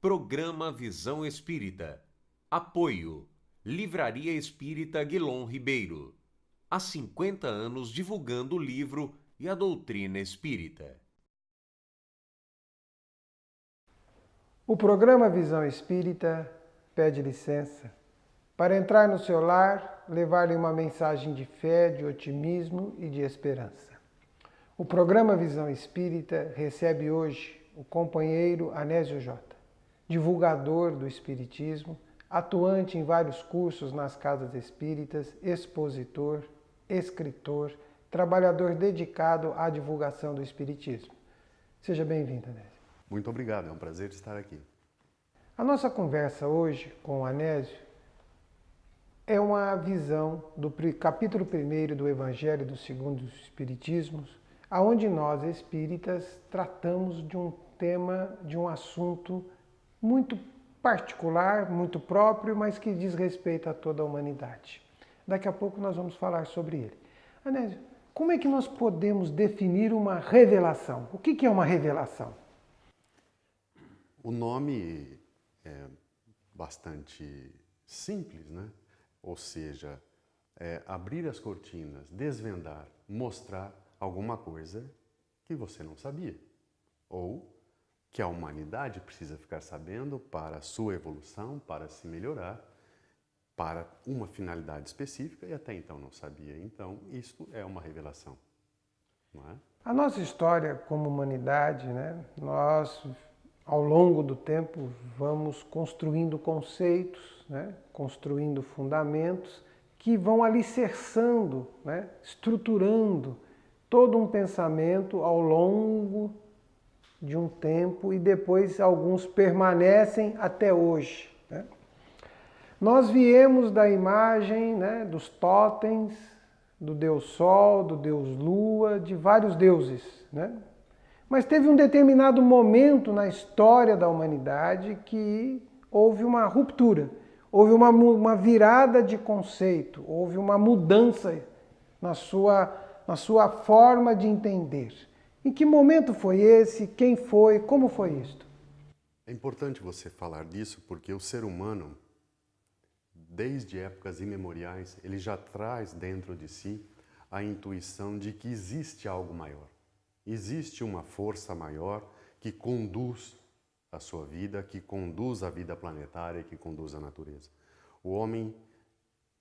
Programa Visão Espírita. Apoio. Livraria Espírita Guilom Ribeiro. Há 50 anos divulgando o livro e a doutrina espírita. O programa Visão Espírita pede licença para entrar no seu lar, levar-lhe uma mensagem de fé, de otimismo e de esperança. O programa Visão Espírita recebe hoje o companheiro Anésio Jota, divulgador do Espiritismo, atuante em vários cursos nas casas espíritas, expositor, escritor, trabalhador dedicado à divulgação do Espiritismo. Seja bem-vindo, Anésio. Muito obrigado, é um prazer estar aqui. A nossa conversa hoje com o Anésio é uma visão do capítulo 1 do Evangelho do Segundo Espiritismo, onde nós espíritas tratamos de um tema, de um assunto muito particular, muito próprio, mas que diz respeito a toda a humanidade. Daqui a pouco nós vamos falar sobre ele. Anésio, como é que nós podemos definir uma revelação? O que é uma revelação? O nome é bastante simples, né? Ou seja, abrir as cortinas, desvendar, mostrar alguma coisa que você não sabia. Ou que a humanidade precisa ficar sabendo para a sua evolução, para se melhorar, para uma finalidade específica e até então não sabia. Então, isto é uma revelação, não é? A nossa história como humanidade, né? Nós, ao longo do tempo, vamos construindo conceitos, né? Construindo fundamentos que vão alicerçando, né? Estruturando todo um pensamento ao longo de um tempo e depois alguns permanecem até hoje, né? Nós viemos da imagem, né, dos totens, do Deus Sol, do Deus Lua, de vários deuses, né? Mas teve um determinado momento na história da humanidade que houve uma ruptura, houve uma virada de conceito, houve uma mudança na sua forma de entender. Em que momento foi esse? Quem foi? Como foi isto? É importante você falar disso porque o ser humano, desde épocas imemoriais, ele já traz dentro de si a intuição de que existe algo maior. Existe uma força maior que conduz a sua vida, que conduz a vida planetária, que conduz a natureza. O homem,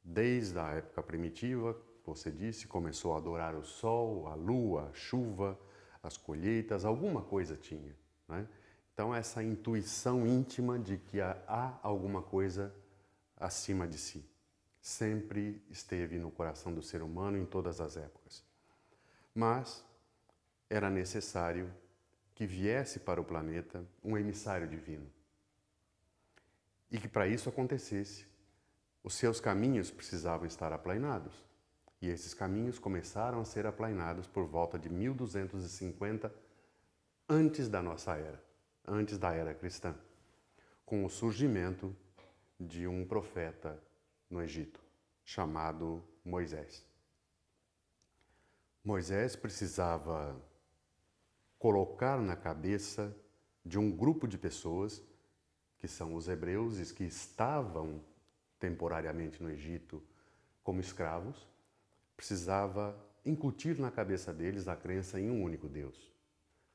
desde a época primitiva, você disse, começou a adorar o sol, a lua, a chuva, as colheitas, alguma coisa tinha, né? Então essa intuição íntima de que há alguma coisa acima de si sempre esteve no coração do ser humano em todas as épocas. Mas era necessário que viesse para o planeta um emissário divino. E que para isso acontecesse, os seus caminhos precisavam estar aplainados. E esses caminhos começaram a ser aplainados por volta de 1250 antes da nossa era, antes da era cristã, com o surgimento de um profeta no Egito, chamado Moisés. Moisés precisava colocar na cabeça de um grupo de pessoas, que são os hebreus, e que estavam temporariamente no Egito como escravos, precisava incutir na cabeça deles a crença em um único Deus.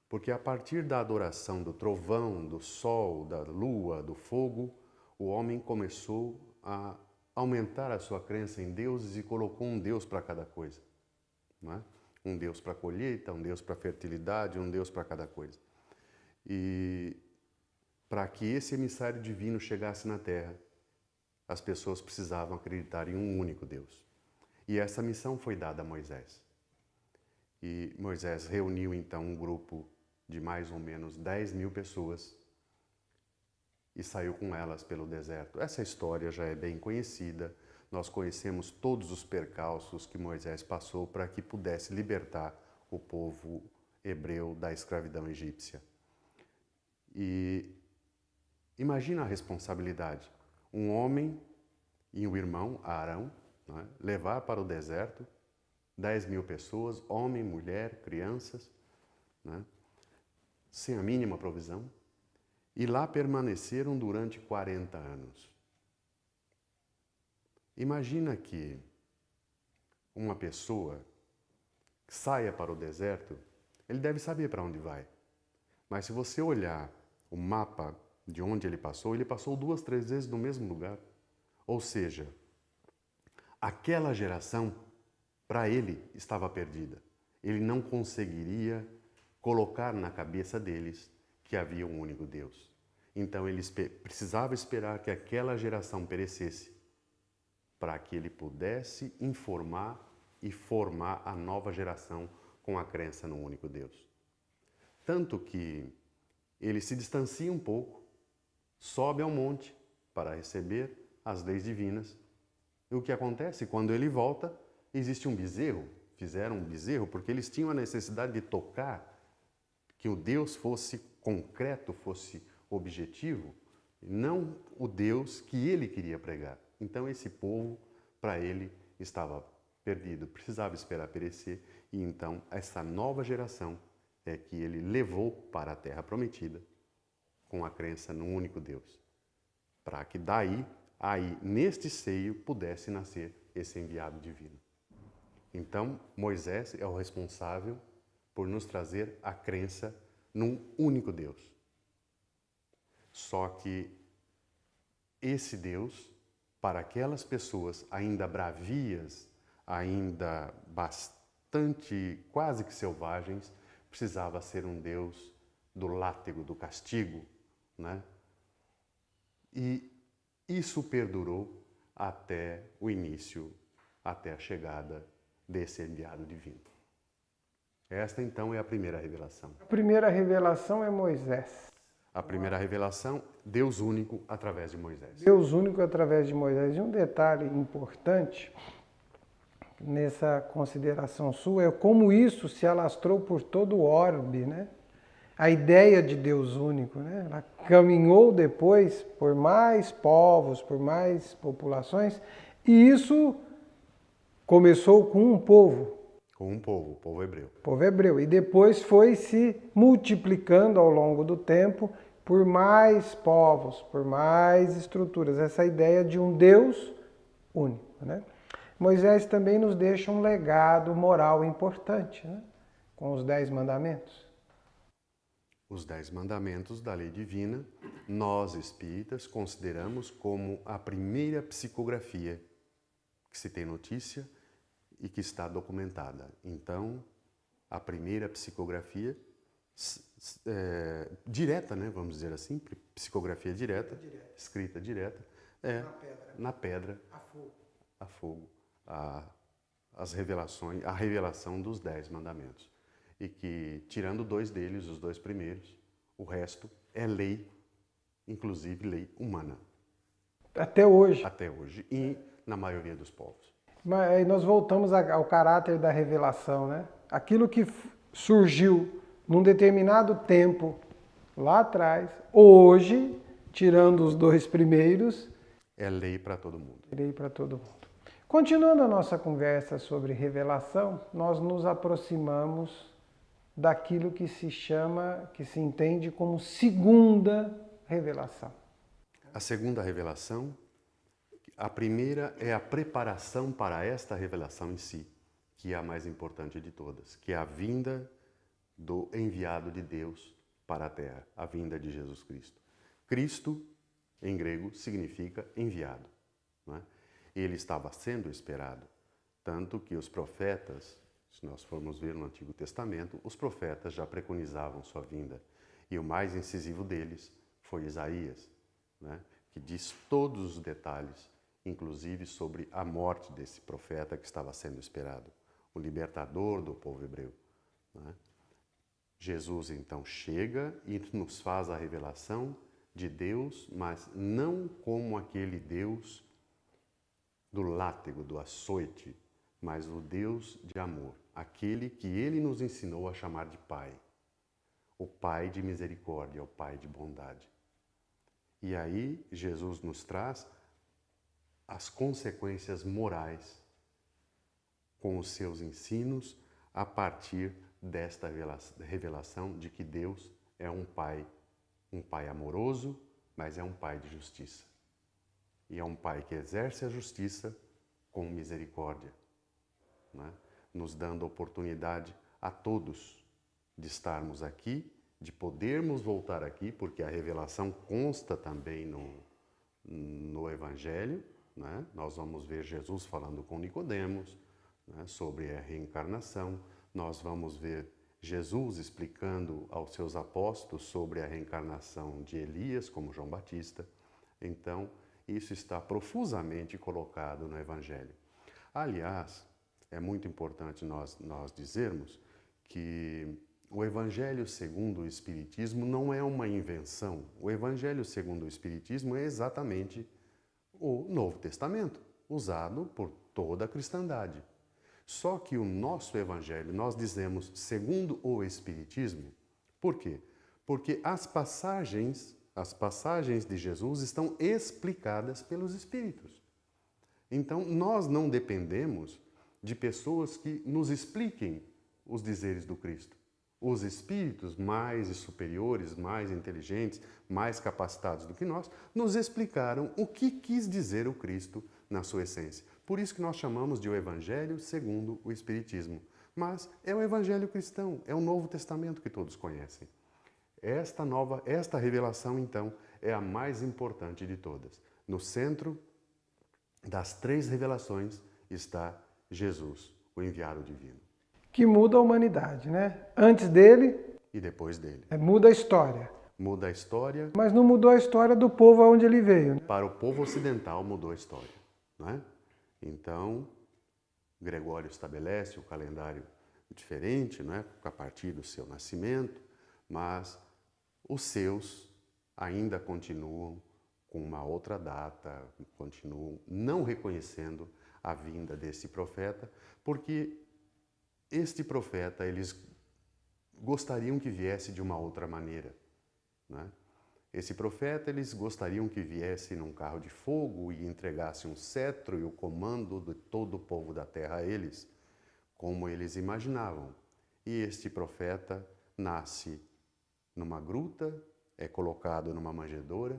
Porque a partir da adoração do trovão, do sol, da lua, do fogo, o homem começou a aumentar a sua crença em deuses e colocou um Deus para cada coisa, não é? Um Deus para a colheita, um Deus para a fertilidade, um Deus para cada coisa. E para que esse emissário divino chegasse na Terra, as pessoas precisavam acreditar em um único Deus. E essa missão foi dada a Moisés. E Moisés reuniu então um grupo de mais ou menos 10.000 pessoas e saiu com elas pelo deserto. Essa história já é bem conhecida. Nós conhecemos todos os percalços que Moisés passou para que pudesse libertar o povo hebreu da escravidão egípcia. E imagina a responsabilidade. Um homem e um irmão, Arão, né, levar para o deserto 10.000 pessoas, homem, mulher, crianças, né, sem a mínima provisão. e lá permaneceram durante 40 anos. Imagina que uma pessoa saia para o deserto, ele deve saber para onde vai. Mas se você olhar o mapa de onde ele passou 2, 3 vezes no mesmo lugar. Ou seja, aquela geração, para ele, estava perdida. Ele não conseguiria colocar na cabeça deles que havia um único Deus. Então ele precisava esperar que aquela geração perecesse para que ele pudesse informar e formar a nova geração com a crença no único Deus. Tanto que ele se distancia um pouco, sobe ao monte para receber as leis divinas. E o que acontece? Quando ele volta, existe um bezerro. Fizeram um bezerro porque eles tinham a necessidade de tocar, que o Deus fosse concreto, fosse objetivo, não o Deus que ele queria pregar. Então esse povo, para ele, estava perdido, precisava esperar perecer, e então essa nova geração é que ele levou para a terra prometida com a crença no único Deus, para que daí, neste seio, pudesse nascer esse enviado divino. Então, Moisés é o responsável por nos trazer a crença num único Deus. Só que esse Deus, para aquelas pessoas ainda bravias, ainda bastante, quase que selvagens, precisava ser um Deus do látego, do castigo, né? E isso perdurou até o início, até a chegada desse enviado divino. Esta, então, é a primeira revelação. A primeira revelação é Moisés. A primeira revelação, Deus único através de Moisés. Deus único através de Moisés. E um detalhe importante nessa consideração sua é como isso se alastrou por todo o orbe, né? A ideia de Deus único, né? Ela caminhou depois por mais povos, por mais populações, e isso começou com um povo. Com um povo, o povo hebreu. O povo hebreu. E depois foi se multiplicando ao longo do tempo por mais povos, por mais estruturas. Essa ideia de um Deus único, né? Moisés também nos deixa um legado moral importante, né? Com os 10 mandamentos. Os 10 mandamentos da lei divina, nós espíritas consideramos como a primeira psicografia que se tem notícia e que está documentada. Então, a primeira psicografia direta, né, vamos dizer assim, psicografia direta, escrita direta, na pedra, a fogo, as revelações, a revelação dos 10 mandamentos. E que, tirando 2 deles, os 2 primeiros, o resto é lei, inclusive lei humana. Até hoje. Até hoje, e na maioria dos povos. Mas aí nós voltamos ao caráter da revelação, né? Aquilo que surgiu num determinado tempo lá atrás, hoje, tirando os 2 primeiros, é lei para todo mundo. Lei para todo mundo. Continuando a nossa conversa sobre revelação, nós nos aproximamos daquilo que se chama, que se entende como segunda revelação. A segunda revelação, a primeira é a preparação para esta revelação em si, que é a mais importante de todas, que é a vinda do enviado de Deus para a Terra, a vinda de Jesus Cristo. Cristo, em grego, significa enviado, não é? Ele estava sendo esperado, tanto que os profetas, se nós formos ver no Antigo Testamento, os profetas já preconizavam sua vinda. E o mais incisivo deles foi Isaías, né? Que diz todos os detalhes, inclusive sobre a morte desse profeta que estava sendo esperado, o libertador do povo hebreu, né? Jesus então chega e nos faz a revelação de Deus, mas não como aquele Deus do látego, do açoite, mas o Deus de amor, aquele que Ele nos ensinou a chamar de Pai, o Pai de misericórdia, o Pai de bondade. E aí Jesus nos traz as consequências morais com os seus ensinos a partir desta revelação de que Deus é um Pai Um pai amoroso, mas é um pai de justiça. E é um pai que exerce a justiça com misericórdia, né? Nos dando oportunidade a todos de estarmos aqui, de podermos voltar aqui, porque a revelação consta também no Evangelho, né? Nós vamos ver Jesus falando com Nicodemos, né, sobre a reencarnação. Nós vamos ver Jesus explicando aos seus apóstolos sobre a reencarnação de Elias, como João Batista. Então, isso está profusamente colocado no Evangelho. Aliás, é muito importante nós dizermos que o Evangelho segundo o Espiritismo não é uma invenção. O Evangelho segundo o Espiritismo é exatamente o Novo Testamento, usado por toda a cristandade. Só que o nosso Evangelho, nós dizemos segundo o Espiritismo. Por quê? Porque as passagens de Jesus estão explicadas pelos Espíritos. Então, nós não dependemos de pessoas que nos expliquem os dizeres do Cristo. Os Espíritos mais superiores, mais inteligentes, mais capacitados do que nós, nos explicaram o que quis dizer o Cristo na sua essência. Por isso que nós chamamos de o Evangelho segundo o Espiritismo. Mas é o Evangelho cristão, é o Novo Testamento que todos conhecem. Esta revelação, então, é a mais importante de todas. No centro das 3 revelações está Jesus, o enviado divino. Que muda a humanidade, né? Antes dele... E depois dele. Muda a história. Muda a história. Mas não mudou a história do povo aonde ele veio, né? Para o povo ocidental mudou a história, não é? Então, Gregório estabelece o calendário diferente, não é? A partir do seu nascimento, mas os seus ainda continuam com uma outra data, continuam não reconhecendo a vinda desse profeta, porque este profeta eles gostariam que viesse de uma outra maneira, né? Esse profeta eles gostariam que viesse num carro de fogo e entregasse um cetro e o comando de todo o povo da terra a eles, como eles imaginavam. E este profeta nasce numa gruta, é colocado numa manjedoura,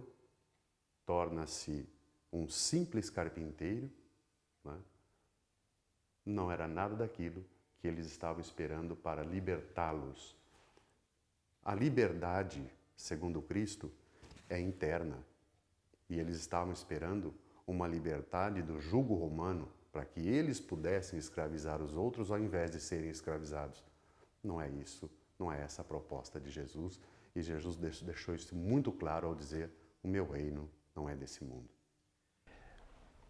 torna-se um simples carpinteiro, né? Não era nada daquilo que eles estavam esperando para libertá-los. A liberdade, segundo Cristo, é interna. E eles estavam esperando uma liberdade do jugo romano para que eles pudessem escravizar os outros ao invés de serem escravizados. Não é isso, não é essa a proposta de Jesus. E Jesus deixou isso muito claro ao dizer: o meu reino não é desse mundo.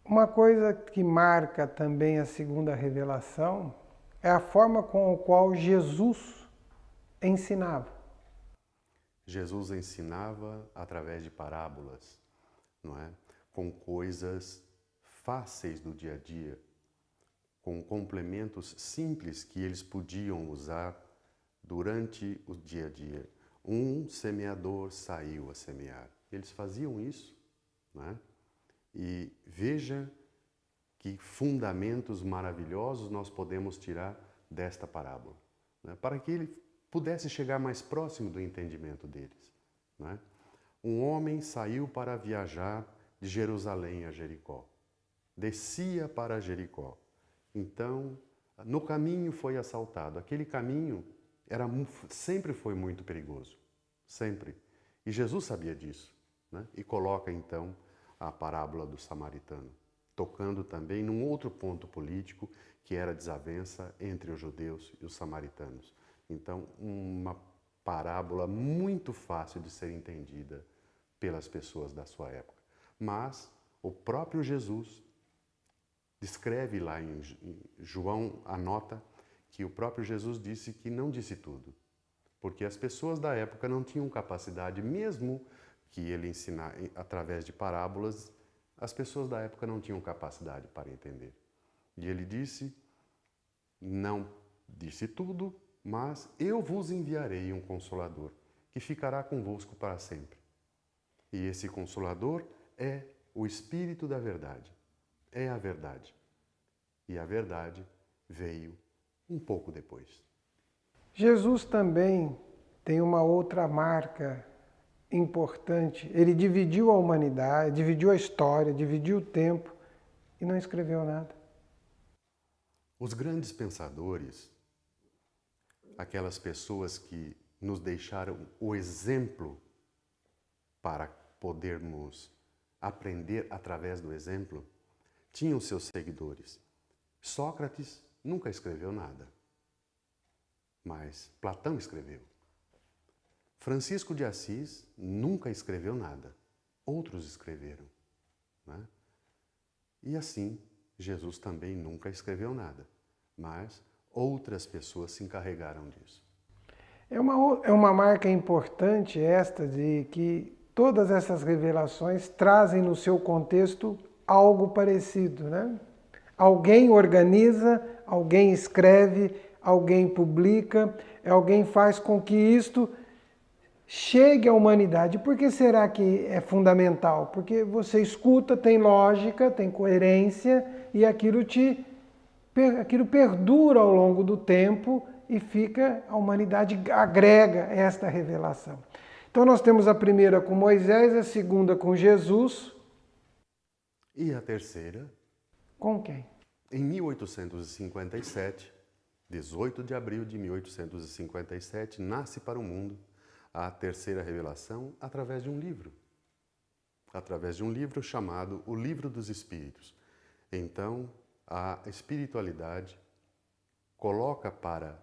Uma coisa que marca também a segunda revelação é a forma com a qual Jesus ensinava. Jesus ensinava através de parábolas, não é? Com coisas fáceis do dia a dia, com complementos simples que eles podiam usar durante o dia a dia. Um semeador saiu a semear. Eles faziam isso, não é? E veja que fundamentos maravilhosos nós podemos tirar desta parábola, né? Para que ele pudesse chegar mais próximo do entendimento deles, né? Um homem saiu para viajar de Jerusalém a Jericó. Descia para Jericó. Então, no caminho foi assaltado. Aquele caminho sempre foi muito perigoso. Sempre. E Jesus sabia disso, né? E coloca então a parábola do samaritano, tocando também num outro ponto político, que era a desavença entre os judeus e os samaritanos. Então, uma parábola muito fácil de ser entendida pelas pessoas da sua época. Mas o próprio Jesus descreve lá em João, anota que o próprio Jesus disse que não disse tudo, porque as pessoas da época não tinham capacidade, mesmo que ele ensinar através de parábolas, as pessoas da época não tinham capacidade para entender. E ele disse, não disse tudo, mas eu vos enviarei um Consolador, que ficará convosco para sempre. E esse Consolador é o Espírito da verdade, é a verdade. E a verdade veio um pouco depois. Jesus também tem uma outra marca importante. Ele dividiu a humanidade, dividiu a história, dividiu o tempo e não escreveu nada. Os grandes pensadores, aquelas pessoas que nos deixaram o exemplo para podermos aprender através do exemplo, tinham seus seguidores. Sócrates nunca escreveu nada, mas Platão escreveu. Francisco de Assis nunca escreveu nada, outros escreveram, né? E assim, Jesus também nunca escreveu nada, mas outras pessoas se encarregaram disso. É uma marca importante esta de que todas essas revelações trazem no seu contexto algo parecido, né? Alguém organiza, alguém escreve, alguém publica, alguém faz com que isto chegue à humanidade. Por que será que é fundamental? Porque você escuta, tem lógica, tem coerência e aquilo perdura ao longo do tempo e a humanidade agrega esta revelação. Então nós temos a primeira com Moisés, a segunda com Jesus. E a terceira? Com quem? Em 1857, 18 de abril de 1857, nasce para o mundo a terceira revelação através de um livro. Através de um livro chamado O Livro dos Espíritos. Então, a espiritualidade coloca para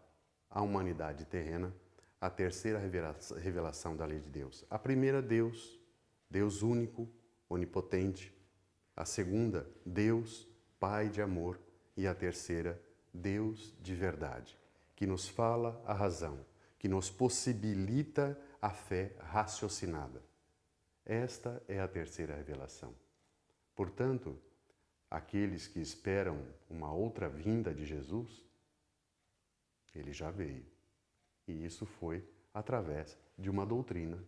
a humanidade terrena a terceira revelação da lei de Deus. A primeira, Deus, Deus único, onipotente. A segunda, Deus, Pai de amor. E a terceira, Deus de verdade, que nos fala a razão, que nos possibilita a fé raciocinada. Esta é a terceira revelação. Portanto, aqueles que esperam uma outra vinda de Jesus, ele já veio. E isso foi através de uma doutrina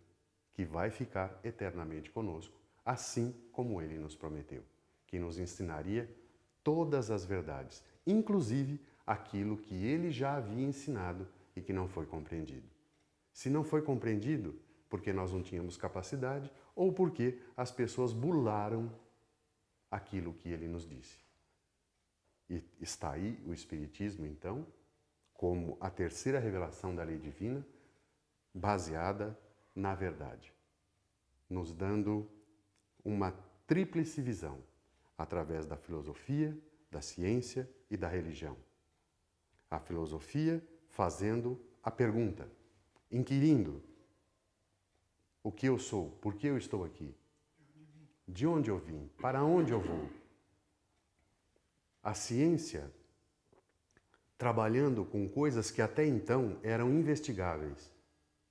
que vai ficar eternamente conosco, assim como ele nos prometeu, que nos ensinaria todas as verdades, inclusive aquilo que ele já havia ensinado e que não foi compreendido. Se não foi compreendido, porque nós não tínhamos capacidade ou porque as pessoas burlaram aquilo que ele nos disse. E está aí o Espiritismo, então, como a terceira revelação da lei divina, baseada na verdade, nos dando uma tríplice visão, através da filosofia, da ciência e da religião. A filosofia fazendo a pergunta, inquirindo o que eu sou, por que eu estou aqui, de onde eu vim, para onde eu vou. A ciência trabalhando com coisas que até então eram investigáveis,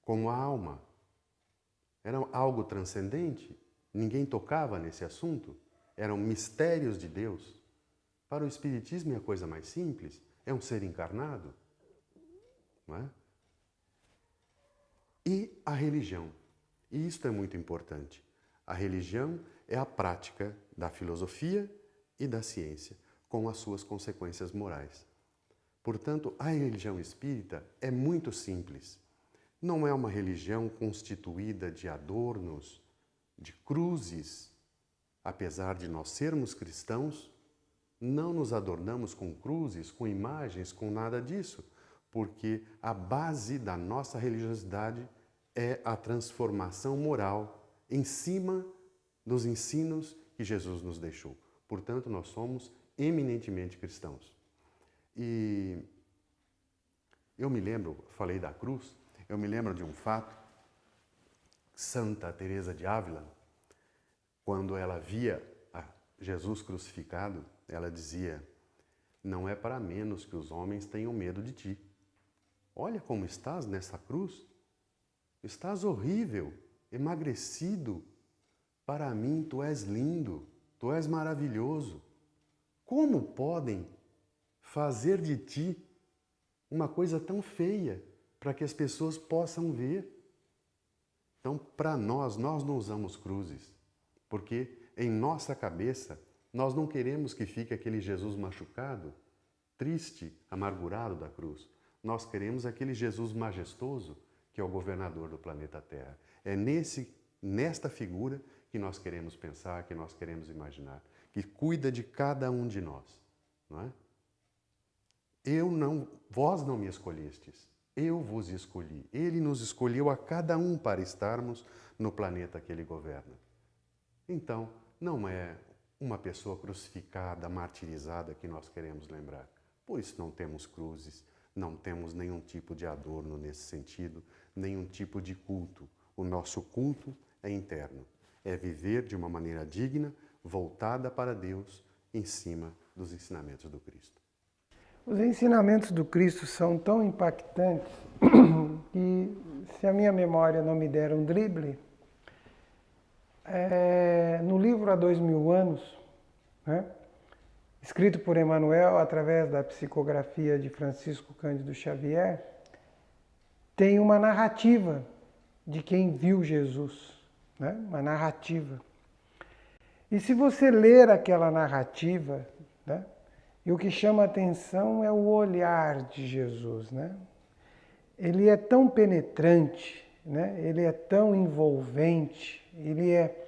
como a alma. Era algo transcendente, ninguém tocava nesse assunto, eram mistérios de Deus. Para o Espiritismo é a coisa mais simples, é um ser encarnado, não é? E a religião, e isto é muito importante. A religião é a prática da filosofia e da ciência, com as suas consequências morais. Portanto, a religião espírita é muito simples. Não é uma religião constituída de adornos, de cruzes. Apesar de nós sermos cristãos, não nos adornamos com cruzes, com imagens, com nada disso, porque a base da nossa religiosidade é a transformação moral em cima dos ensinos que Jesus nos deixou. Portanto, nós somos eminentemente cristãos. E eu me lembro, falei da cruz, eu me lembro de um fato, Santa Teresa de Ávila, quando ela via Jesus crucificado, ela dizia, não é para menos que os homens tenham medo de ti. Olha como estás nessa cruz, estás horrível, emagrecido, para mim tu és lindo, tu és maravilhoso. Como podem fazer de ti uma coisa tão feia para que as pessoas possam ver? Então, para nós não usamos cruzes, porque em nossa cabeça nós não queremos que fique aquele Jesus machucado, triste, amargurado da cruz. Nós queremos aquele Jesus majestoso que é o governador do planeta Terra. É nesse nesta figura que nós queremos pensar, que nós queremos imaginar, que cuida de cada um de nós, não é? Vós não me escolhestes, eu vos escolhi. Ele nos escolheu a cada um para estarmos no planeta que ele governa. Então, não é uma pessoa crucificada, martirizada que nós queremos lembrar, pois não temos cruzes, não temos nenhum tipo de adorno nesse sentido, nenhum tipo de culto. O nosso culto é interno, é viver de uma maneira digna, voltada para Deus, em cima dos ensinamentos do Cristo. Os ensinamentos do Cristo são tão impactantes que, se a minha memória não me der um drible, no livro Há 2000 anos, né, escrito por Emmanuel através da psicografia de Francisco Cândido Xavier, tem uma narrativa de quem viu Jesus, né, uma narrativa. E se você ler aquela narrativa, né, e o que chama a atenção é o olhar de Jesus, né? Ele é tão penetrante, né? Ele é tão envolvente, ele é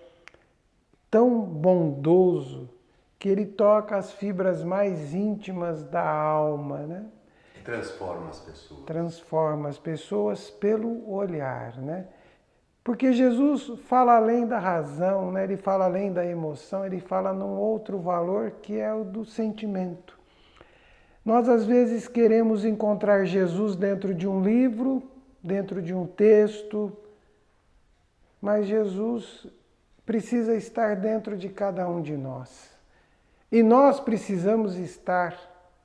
tão bondoso que ele toca as fibras mais íntimas da alma, né? Transforma as pessoas. Transforma as pessoas pelo olhar, né? Porque Jesus fala além da razão, né? Ele fala além da emoção, ele fala num outro valor que é o do sentimento. Nós, às vezes, queremos encontrar Jesus dentro de um livro, dentro de um texto, mas Jesus precisa estar dentro de cada um de nós. E nós precisamos estar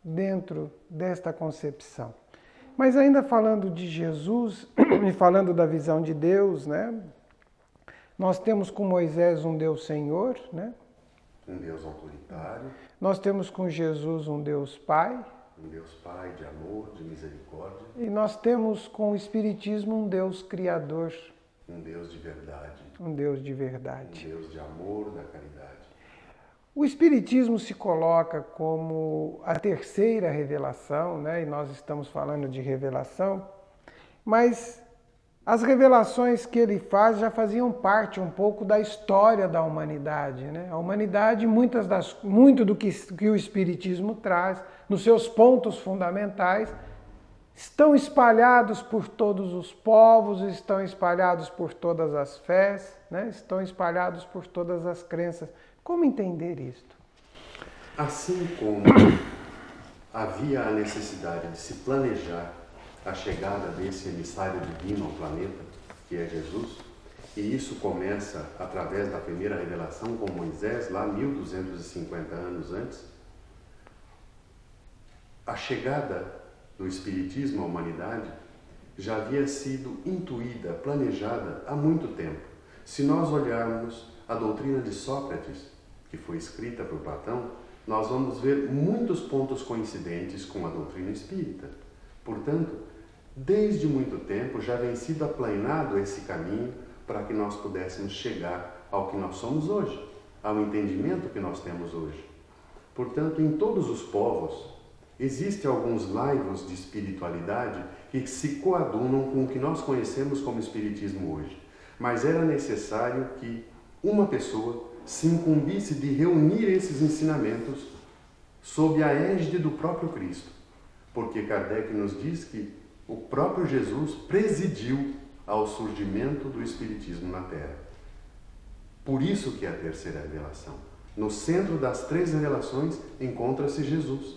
dentro desta concepção. Mas ainda falando de Jesus e falando da visão de Deus, né? Nós temos com Moisés um Deus Senhor, né? Um Deus autoritário. Nós temos com Jesus um Deus Pai. Um Deus Pai de amor, de misericórdia. E nós temos com o Espiritismo um Deus Criador. Um Deus de verdade. Um Deus de verdade. Um Deus de amor, da caridade. O Espiritismo se coloca como a terceira revelação, né? E nós estamos falando de revelação, mas as revelações que ele faz já faziam parte um pouco da história da humanidade, né? A humanidade, muito do que o Espiritismo traz, nos seus pontos fundamentais, estão espalhados por todos os povos, estão espalhados por todas as fés, né? Estão espalhados por todas as crenças. Como entender isto? Assim como havia a necessidade de se planejar a chegada desse emissário divino ao planeta, que é Jesus, e isso começa através da primeira revelação com Moisés, lá 1250 anos antes, a chegada do Espiritismo à humanidade já havia sido intuída, planejada há muito tempo. Se nós olharmos a doutrina de Sócrates, que foi escrita por Platão, nós vamos ver muitos pontos coincidentes com a doutrina espírita. Portanto, desde muito tempo já vem sido aplanado esse caminho para que nós pudéssemos chegar ao que nós somos hoje, ao entendimento que nós temos hoje. Portanto, em todos os povos, existem alguns laivos de espiritualidade que se coadunam com o que nós conhecemos como espiritismo hoje. Mas era necessário que uma pessoa se incumbisse de reunir esses ensinamentos sob a égide do próprio Cristo. Porque Kardec nos diz que o próprio Jesus presidiu ao surgimento do Espiritismo na Terra. Por isso que é a terceira revelação. No centro das três revelações encontra-se Jesus.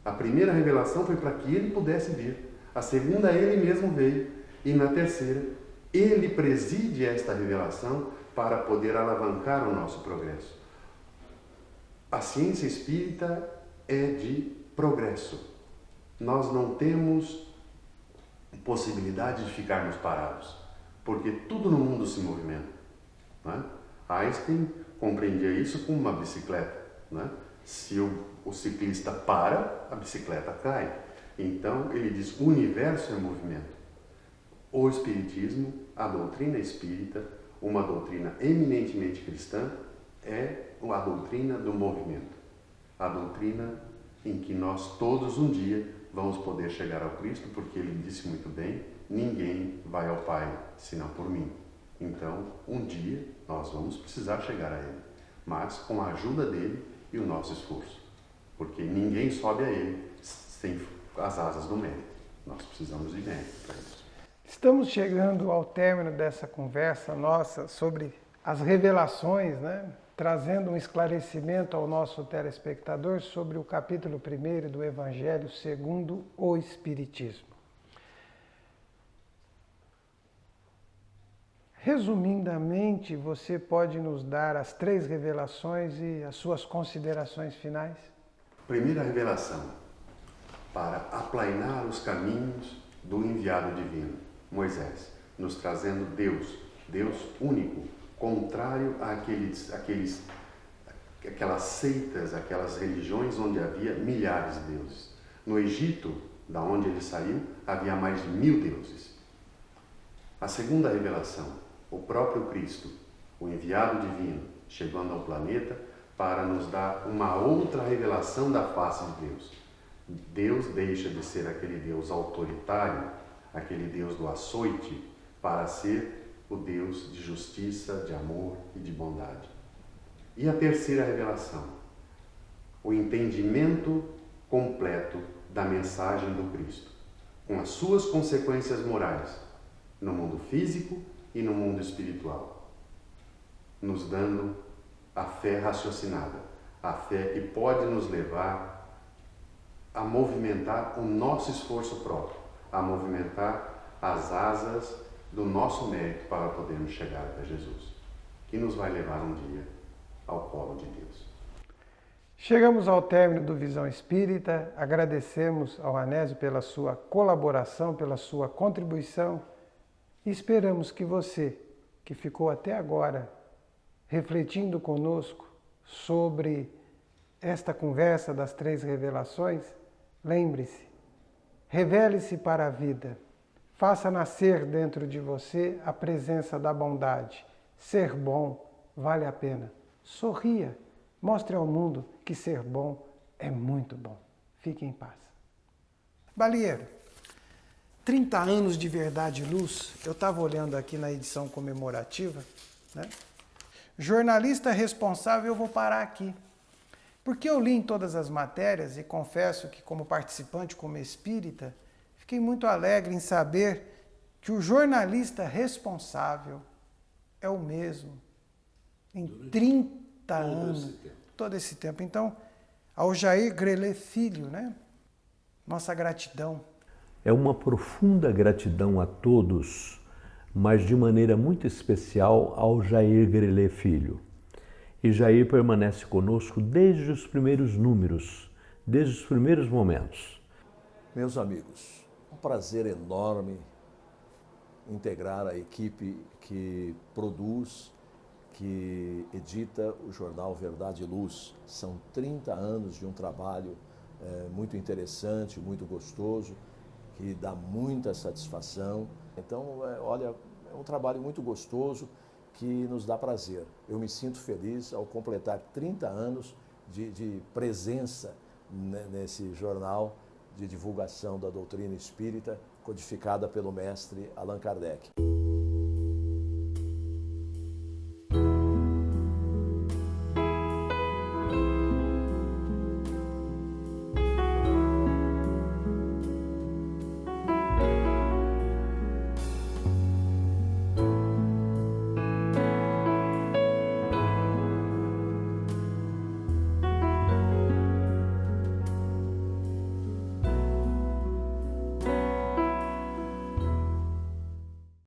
A primeira revelação foi para que ele pudesse vir. A segunda, ele mesmo veio. E na terceira, ele preside esta revelação para poder alavancar o nosso progresso. A ciência espírita é de progresso. Nós não temos possibilidade de ficarmos parados, porque tudo no mundo se movimenta, não é? Einstein compreendia isso com uma bicicleta, não é? Se o ciclista para, a bicicleta cai. Então, ele diz, o universo é movimento. O Espiritismo, a doutrina espírita, uma doutrina eminentemente cristã, é a doutrina do movimento. A doutrina em que nós todos um dia vamos poder chegar ao Cristo, porque ele disse muito bem, ninguém vai ao Pai senão por mim. Então, um dia, nós vamos precisar chegar a Ele, mas com a ajuda dEle e o nosso esforço. Porque ninguém sobe a Ele sem as asas do mérito. Nós precisamos de mérito para isso. Estamos chegando ao término dessa conversa nossa sobre as revelações, né? Trazendo um esclarecimento ao nosso telespectador sobre o capítulo 1 do Evangelho segundo o Espiritismo. Resumidamente, você pode nos dar as 3 revelações e as suas considerações finais? Primeira revelação, para aplainar os caminhos do enviado divino, Moisés, nos trazendo Deus único, contrário àquelas seitas, aquelas religiões onde havia milhares de deuses. No Egito, da onde ele saiu, havia mais de 1000 deuses. A segunda revelação, o próprio Cristo, o enviado divino, chegando ao planeta para nos dar uma outra revelação da face de Deus. Deus deixa de ser aquele Deus autoritário, aquele Deus do açoite, para ser o Deus de justiça, de amor e de bondade. E a terceira revelação, o entendimento completo da mensagem do Cristo, com as suas consequências morais, no mundo físico e no mundo espiritual, nos dando a fé raciocinada, a fé que pode nos levar a movimentar o nosso esforço próprio, a movimentar as asas do nosso mérito para podermos chegar até Jesus, que nos vai levar um dia ao colo de Deus. Chegamos ao término do Visão Espírita, agradecemos ao Anésio pela sua colaboração, pela sua contribuição e esperamos que você, que ficou até agora refletindo conosco sobre esta conversa das 3 revelações, lembre-se, revele-se para a vida, faça nascer dentro de você a presença da bondade. Ser bom vale a pena. Sorria, mostre ao mundo que ser bom é muito bom. Fique em paz. Balieiro, 30 anos de Verdade e Luz, eu estava olhando aqui na edição comemorativa, né? Jornalista responsável, eu vou parar aqui. Porque eu li em todas as matérias e confesso que como participante, como espírita, fiquei muito alegre em saber que o jornalista responsável é o mesmo em 30 anos, todo esse tempo. Então, ao Jair Grelet Filho, né? Nossa gratidão. É uma profunda gratidão a todos, mas de maneira muito especial ao Jair Grelet Filho. E Jair permanece conosco desde os primeiros números, desde os primeiros momentos. Meus amigos, um prazer enorme integrar a equipe que produz, que edita o jornal Verdade e Luz. São 30 anos de um trabalho muito interessante, muito gostoso, que dá muita satisfação. Então, olha, é um trabalho muito gostoso que nos dá prazer. Eu me sinto feliz ao completar 30 anos de presença nesse jornal de divulgação da doutrina espírita, codificada pelo mestre Allan Kardec.